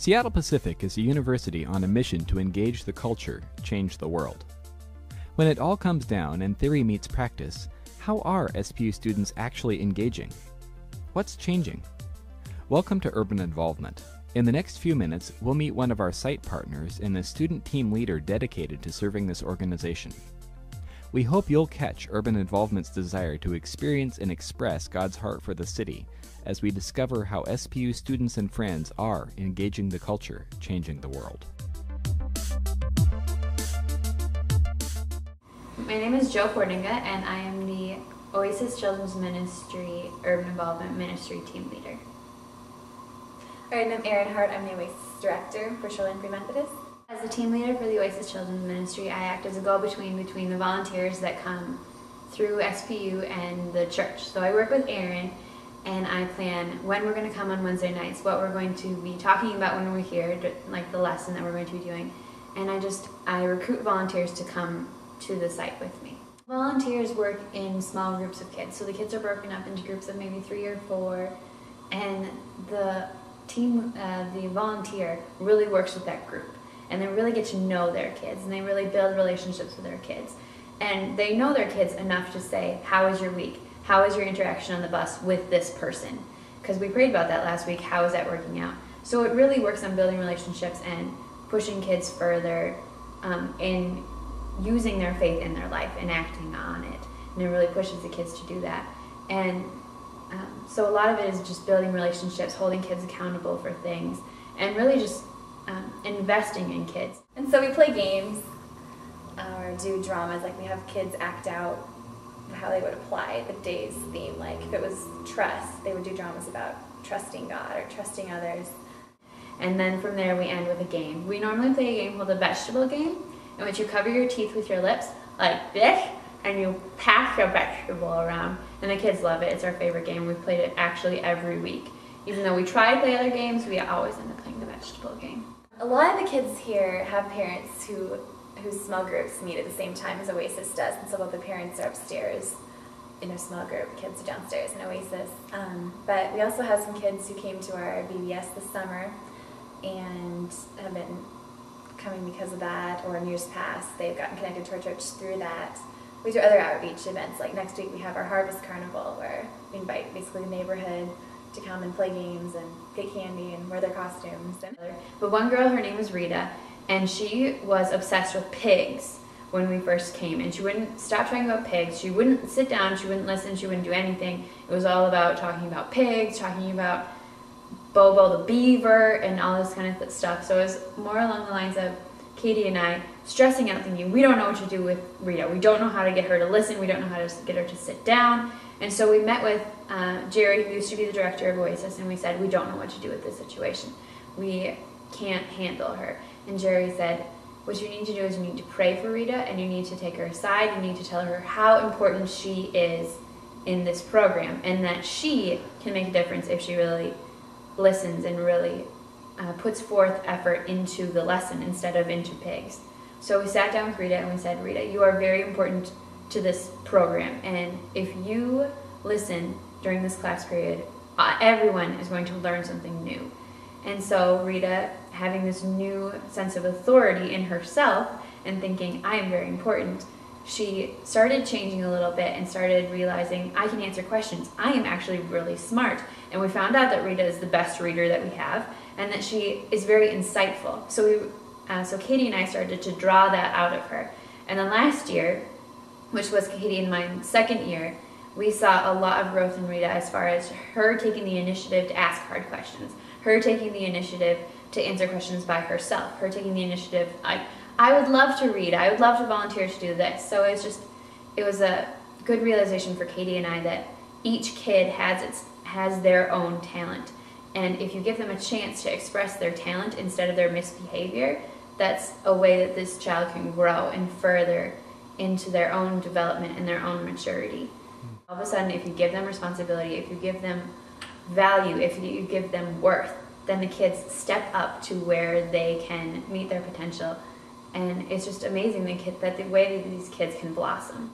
Seattle Pacific is a university on a mission to engage the culture, change the world. When it all comes down and theory meets practice, how are SPU students actually engaging? What's changing? Welcome to Urban Involvement. In the next few minutes, we'll meet one of our site partners and a student team leader dedicated to serving this organization. We hope you'll catch Urban Involvement's desire to experience and express God's heart for the city as we discover how SPU students and friends are engaging the culture, changing the world. My name is Portinga, and I am the Oasis Children's Ministry Urban Involvement Ministry Team Leader. All right, and I'm Erynn Hart. I'm the Oasis Director for Shoreline Free Methodist. As the team leader for the Oasis Children's Ministry, I act as a go-between between the volunteers that come through SPU and the church. So I work with Erynn, and I plan when we're going to come on Wednesday nights, what we're going to be talking about when we're here, like the lesson that we're going to be doing. And I recruit volunteers to come to the site with me. Volunteers work in small groups of kids. So the kids are broken up into groups of maybe 3 or 4, and the volunteer really works with that group. And they really get to know their kids, and they really build relationships with their kids. And they know their kids enough to say, how was your week? How was your interaction on the bus with this person? Because we prayed about that last week. How is that working out? So it really works on building relationships and pushing kids further in using their faith in their life and acting on it. And it really pushes the kids to do that. And so a lot of it is just building relationships, holding kids accountable for things, and really just investing in kids. And so we play games or do dramas, like we have kids act out how they would apply the day's theme. Like if it was trust, they would do dramas about trusting God or trusting others. And then from there we end with a game. We normally play a game called the vegetable game, in which you cover your teeth with your lips like this, and you pass a vegetable around. And the kids love it. It's our favorite game. We've played it actually every week. Even though we try to play other games, we always end up playing the vegetable game. A lot of the kids here have parents whose small groups meet at the same time as Oasis does, and so both the parents are upstairs in a small group, kids are downstairs in Oasis. But we also have some kids who came to our BBS this summer and have been coming because of that, or in years past they've gotten connected to our church through that. We do other outreach events, like next week we have our Harvest Carnival, where we invite basically the neighborhood to come and play games and get candy and wear their costumes. But one girl, her name was Rita, and she was obsessed with pigs when we first came, and she wouldn't stop talking about pigs. She wouldn't sit down, she wouldn't listen, she wouldn't do anything. It was all about talking about pigs, talking about Bobo the beaver, and all this kind of stuff. So it was more along the lines of Katie and I stressing out, thinking, we don't know what to do with Rita. We don't know how to get her to listen. We don't know how to get her to sit down. And so we met with Jerry, who used to be the director of Oasis, and we said, we don't know what to do with this situation. We can't handle her. And Jerry said, what you need to do is you need to pray for Rita, and you need to take her aside. You need to tell her how important she is in this program, and that she can make a difference if she really listens and really puts forth effort into the lesson instead of into pigs. So we sat down with Rita and we said, Rita, you are very important to this program, and if you listen during this class period, everyone is going to learn something new. And so Rita, having this new sense of authority in herself and thinking, I am very important, she started changing a little bit and started realizing, I can answer questions. I am actually really smart. And we found out that Rita is the best reader that we have, and that she is very insightful. So Katie and I started to draw that out of her. And then last year, which was Katie and my second year, we saw a lot of growth in Rita as far as her taking the initiative to ask hard questions, her taking the initiative to answer questions by herself, her taking the initiative, I would love to read, I would love to volunteer to do this. So it was a good realization for Katie and I that each kid has their own talent. And if you give them a chance to express their talent instead of their misbehavior, that's a way that this child can grow and further into their own development and their own maturity. All of a sudden, if you give them responsibility, if you give them value, if you give them worth, then the kids step up to where they can meet their potential. And it's just amazing that the way that these kids can blossom.